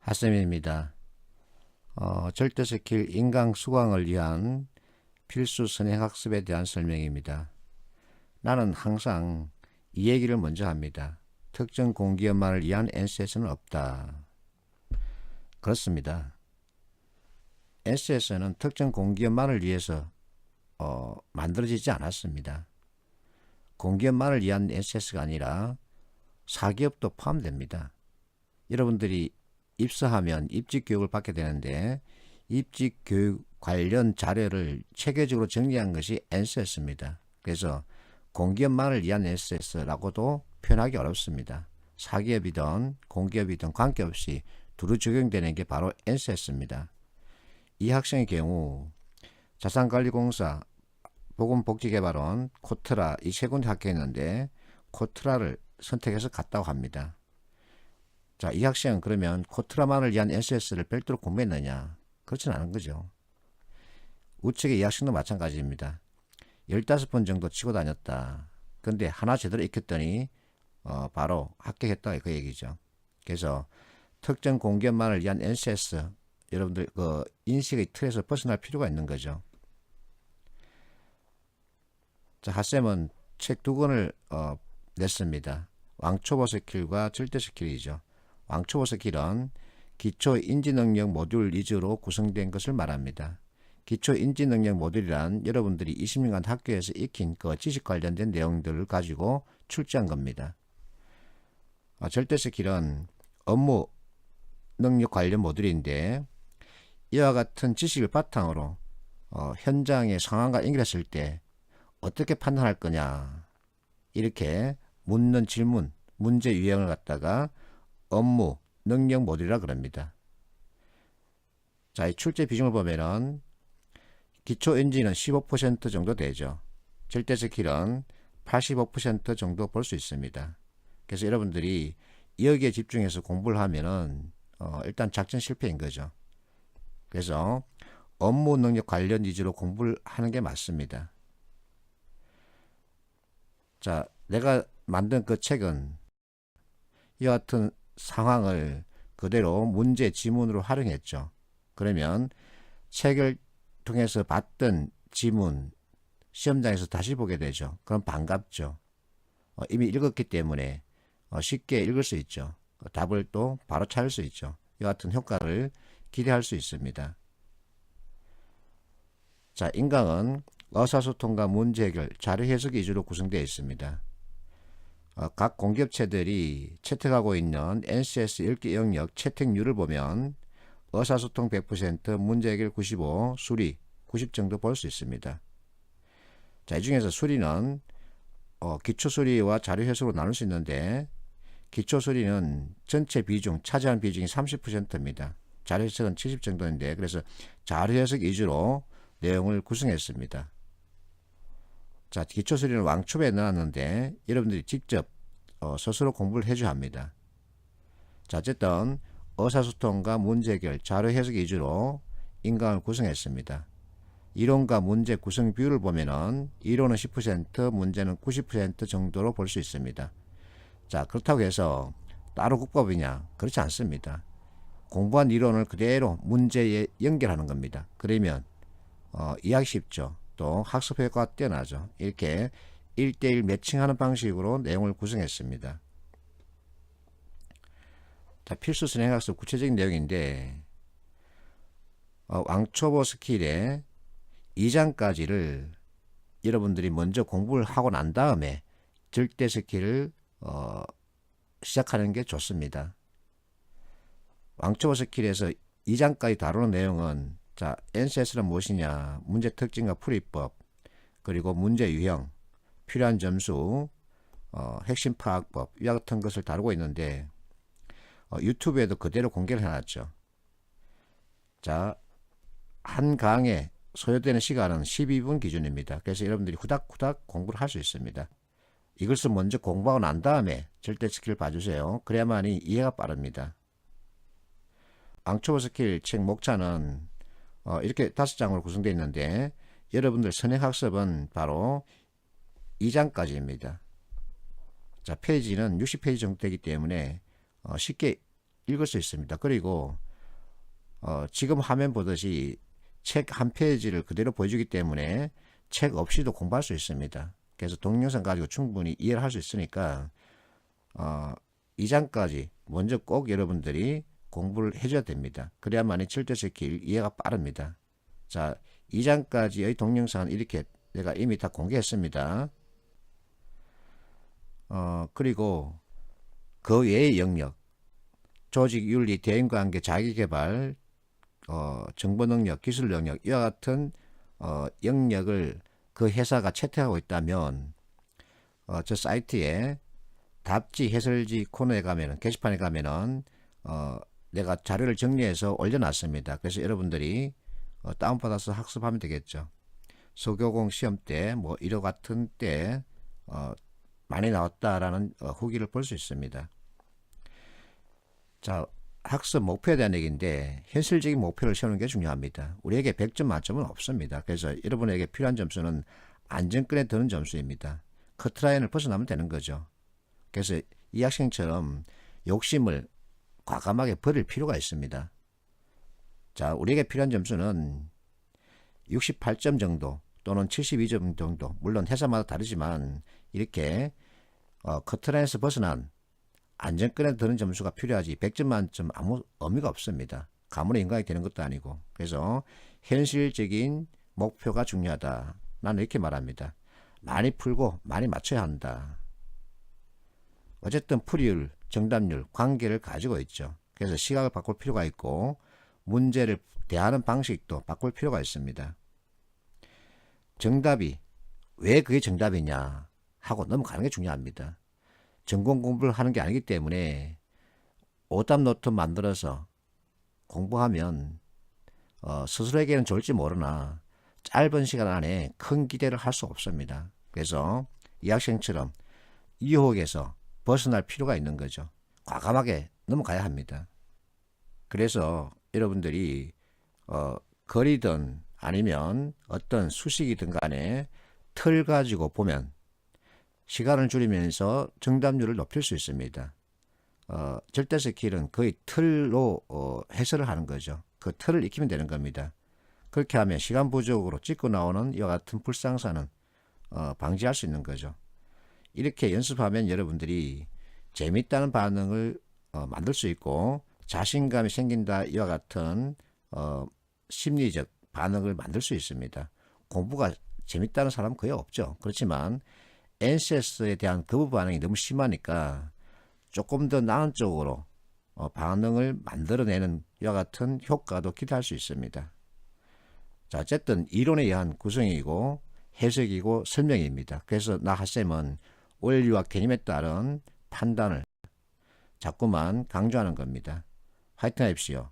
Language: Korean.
하쌤입니다. 절대 스킬 인강 수강을 위한 필수 선행학습에 대한 설명입니다. 나는 항상 이 얘기를 먼저 합니다. 특정 공기업만을 위한 NCS는 없다. 그렇습니다. NCS는 특정 공기업만을 위해서 만들어지지 않았습니다. 공기업만을 위한 NCS가 아니라 사기업도 포함됩니다. 여러분들이 입사하면 입직 교육을 받게 되는데 입직 교육 관련 자료를 체계적으로 정리한 것이 NCS입니다. 그래서 공기업만을 위한 NCS라고도 표현하기 어렵습니다. 사기업이든 공기업이든 관계없이 두루 적용되는 게 바로 NCS입니다. 이 학생의 경우 자산관리공사, 보건복지개발원, 코트라 이 세 군데 학교였는데 코트라를 선택해서 갔다고 합니다. 자, 이 학생은 그러면 코트라만을 위한 NCS를 별도로 공부했느냐? 그렇진 않은 거죠. 우측의 이 학생도 마찬가지입니다. 15번 정도 치고 다녔다. 근데 하나 제대로 익혔더니 바로 합격했다 그 얘기죠. 그래서 특정 공기업만을 위한 NCS 여러분들 그 인식의 틀에서 벗어날 필요가 있는 거죠. 자, 핫쌤은 책 두 권을 냈습니다. 왕초보 스킬과 절대 스킬이죠. 왕초보 스킬은 기초 인지능력 모듈 위주로 구성된 것을 말합니다. 기초 인지능력 모듈이란 여러분들이 20년간 학교에서 익힌 그 지식 관련된 내용들을 가지고 출제한 겁니다. 절대 스킬은 업무 능력 관련 모듈인데 이와 같은 지식을 바탕으로 현장의 상황과 연결했을 때 어떻게 판단할 거냐 이렇게 묻는 질문, 문제 유형을 갖다가 업무 능력 모듈이라 그럽니다. 자, 이 출제 비중을 보면은 기초 인지는 15% 정도 되죠. 절대 스킬은 85% 정도 볼 수 있습니다. 그래서 여러분들이 여기에 집중해서 공부를 하면은 일단 작전 실패인 거죠. 그래서 업무 능력 관련 위주로 공부를 하는 게 맞습니다. 자, 내가 만든 그 책은 이와 같은 상황을 그대로 문제 지문으로 활용했죠. 그러면 책을 통해서 봤던 지문 시험장에서 다시 보게 되죠. 그럼 반갑죠. 이미 읽었기 때문에 쉽게 읽을 수 있죠. 답을 또 바로 찾을 수 있죠. 이와 같은 효과를 기대할 수 있습니다. 자, 인강은 의사소통과 문제 해결, 자료 해석 위주로 구성되어 있습니다. 각 공기업체들이 채택하고 있는 NCS 읽기 영역 채택률을 보면 의사소통 100%, 문제 해결 95, 수리 90 정도 볼 수 있습니다. 자, 이 중에서 수리는 기초 수리와 자료 해석으로 나눌 수 있는데 기초 수리는 전체 비중, 차지하는 비중이 30%입니다. 자료 해석은 70 정도인데 그래서 자료 해석 위주로 내용을 구성했습니다. 자, 기초 수리는 왕초보에 넣었는데 여러분들이 직접 스스로 공부를 해줘야 합니다. 자, 어쨌든 의사소통과 문제 해결, 자료 해석 위주로 인강을 구성했습니다. 이론과 문제 구성 비율을 보면은 이론은 10%, 문제는 90% 정도로 볼 수 있습니다. 자, 그렇다고 해서 따로 국법이냐? 그렇지 않습니다. 공부한 이론을 그대로 문제에 연결하는 겁니다. 그러면 이해하기 쉽죠. 또 학습 효과가 뛰어나죠. 이렇게 1대1 매칭하는 방식으로 내용을 구성했습니다. 자, 필수 선행학습 구체적인 내용인데 왕초보 스킬의 2장까지를 여러분들이 먼저 공부를 하고 난 다음에 절대 스킬을 시작하는 게 좋습니다. 왕초보 스킬에서 2장까지 다루는 내용은 자, NCS는 무엇이냐, 문제 특징과 풀이법, 그리고 문제 유형, 필요한 점수, 핵심 파악법 이와 같은 것을 다루고 있는데 유튜브에도 그대로 공개를 해놨죠. 자, 한 강에 소요되는 시간은 12분 기준입니다. 그래서 여러분들이 후닥후닥 공부를 할 수 있습니다. 이것을 먼저 공부하고 난 다음에 절대 스킬을 봐주세요. 그래야만이 이해가 빠릅니다. 왕초보 스킬 책 목차는 이렇게 5장으로 구성되어 있는데 여러분들 선행학습은 바로 2장까지입니다. 자, 페이지는 60페이지 정도 되기 때문에 쉽게 읽을 수 있습니다. 그리고 지금 화면 보듯이 책 한 페이지를 그대로 보여주기 때문에 책 없이도 공부할 수 있습니다. 그래서 동영상 가지고 충분히 이해를 할 수 있으니까 2장까지 먼저 꼭 여러분들이 공부를 해줘야 됩니다. 그래야만이 7대 스킬 이해가 빠릅니다. 자, 2장까지의 동영상은 이렇게 내가 이미 다 공개했습니다. 그리고 그 외의 영역, 조직윤리, 대인관계, 자기개발, 정보능력, 기술능력 이와 같은 영역을 그 회사가 채택하고 있다면 저 사이트에 답지 해설지 코너에 가면은, 게시판에 가면은 내가 자료를 정리해서 올려놨습니다. 그래서 여러분들이 다운받아서 학습하면 되겠죠. 소교공 시험 때 뭐 이와 같은 때 많이 나왔다라는 후기를 볼 수 있습니다. 자, 학습 목표에 대한 얘기인데 현실적인 목표를 세우는 게 중요합니다. 우리에게 100점 만점은 없습니다. 그래서 여러분에게 필요한 점수는 안정권에 드는 점수입니다. 커트라인을 벗어나면 되는 거죠. 그래서 이 학생처럼 욕심을 과감하게 버릴 필요가 있습니다. 자, 우리에게 필요한 점수는 68점 정도 또는 72점 정도, 물론 회사마다 다르지만 이렇게 커트라인에서 벗어난 안정권에 드는 점수가 필요하지 100점 만점 아무 의미가 없습니다. 가문의 인간이 되는 것도 아니고. 그래서 현실적인 목표가 중요하다. 나는 이렇게 말합니다. 많이 풀고 많이 맞춰야 한다. 어쨌든 풀이율, 정답률, 관계를 가지고 있죠. 그래서 시각을 바꿀 필요가 있고 문제를 대하는 방식도 바꿀 필요가 있습니다. 정답이 왜 그게 정답이냐 하고 넘어가는 게 중요합니다. 전공 공부를 하는 게 아니기 때문에 오답 노트 만들어서 공부하면 스스로에게는 좋을지 모르나 짧은 시간 안에 큰 기대를 할 수 없습니다. 그래서 이 학생처럼 유혹에서 벗어날 필요가 있는 거죠. 과감하게 넘어가야 합니다. 그래서 여러분들이 거리든 아니면 어떤 수식이든 간에 틀 가지고 보면 시간을 줄이면서 정답률을 높일 수 있습니다. 절대 스킬은 거의 틀로 해설을 하는 거죠. 그 틀을 익히면 되는 겁니다. 그렇게 하면 시간 부족으로 찍고 나오는 이와 같은 불상사는 방지할 수 있는 거죠. 이렇게 연습하면 여러분들이 재밌다는 반응을 만들 수 있고 자신감이 생긴다 이와 같은 심리적 반응을 만들 수 있습니다. 공부가 재밌다는 사람은 거의 없죠. 그렇지만 NCS에 대한 거부 반응이 너무 심하니까 조금 더 나은 쪽으로 반응을 만들어내는 이와 같은 효과도 기대할 수 있습니다. 자, 어쨌든 이론에 의한 구성이고 해석이고 설명입니다. 그래서 나 핫쌤은 원리와 개념에 따른 판단을 자꾸만 강조하는 겁니다. 화이팅 하십시오.